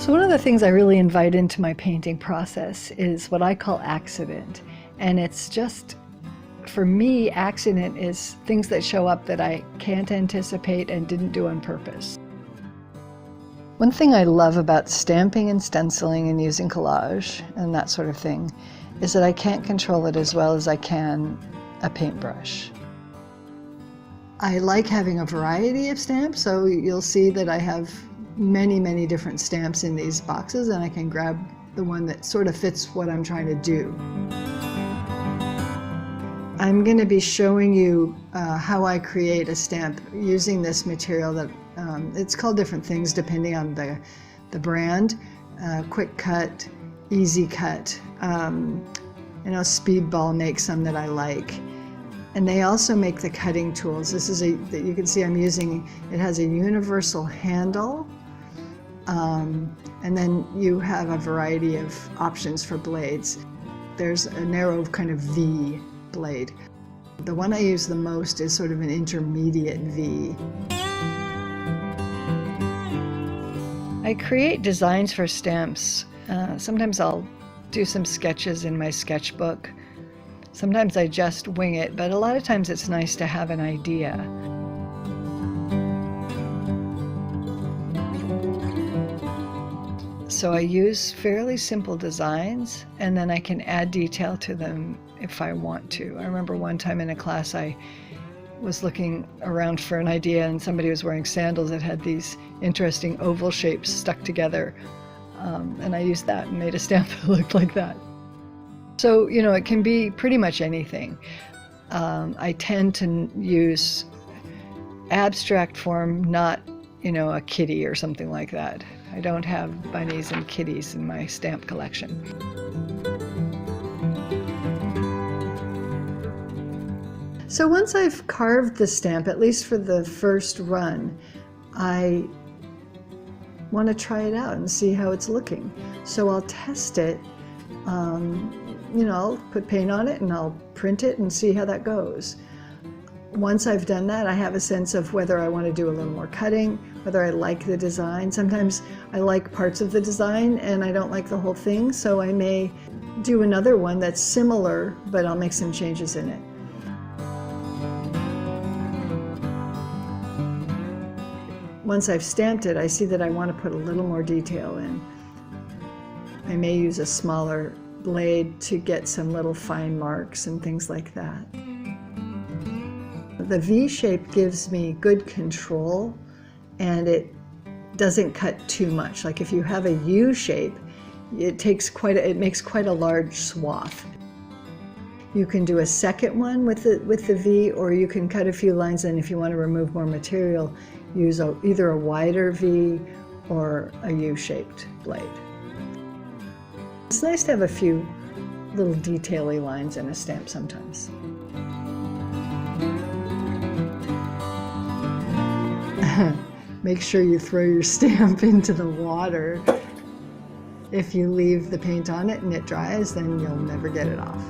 So one of the things I really invite into my painting process is what I call accident. And it's just, for me, accident is things that show up that I can't anticipate and didn't do on purpose. One thing I love about stamping and stenciling and using collage and that sort of thing is that I can't control it as well as I can a paintbrush. I like having a variety of stamps, so you'll see that I have many different stamps in these boxes, and I can grab the one that sort of fits what I'm trying to do. I'm going to be showing you how I create a stamp using this material that it's called different things depending on the brand. Quick cut, easy cut. You know, Speedball makes some that I like. And they also make the cutting tools. This is that you can see I'm using, it has a universal handle. And then you have a variety of options for blades. There's a narrow kind of V blade. The one I use the most is sort of an intermediate V. I create designs for stamps. Sometimes I'll do some sketches in my sketchbook. Sometimes I just wing it, but a lot of times it's nice to have an idea. So I use fairly simple designs, and then I can add detail to them if I want to. I remember one time in a class I was looking around for an idea, and somebody was wearing sandals that had these interesting oval shapes stuck together, and I used that and made a stamp that looked like that. So, you know, it can be pretty much anything. I tend to use abstract form, not, you know, a kitty or something like that. I don't have bunnies and kitties in my stamp collection. So once I've carved the stamp, at least for the first run, I want to try it out and see how it's looking. So I'll test it. You know, I'll put paint on it and I'll print it and see how that goes. Once I've done that, I have a sense of whether I want to do a little more cutting, whether I like the design. Sometimes I like parts of the design and I don't like the whole thing, so I may do another one that's similar, but I'll make some changes in it. Once I've stamped it, I see that I want to put a little more detail in. I may use a smaller blade to get some little fine marks and things like that. The V shape gives me good control, and it doesn't cut too much. Like if you have a U shape, it makes quite a large swath. You can do a second one with the V, or you can cut a few lines, and if you want to remove more material, use either a wider V or a U-shaped blade. It's nice to have a few little detail-y lines in a stamp sometimes. Make sure you throw your stamp into the water. If you leave the paint on it and it dries, then you'll never get it off.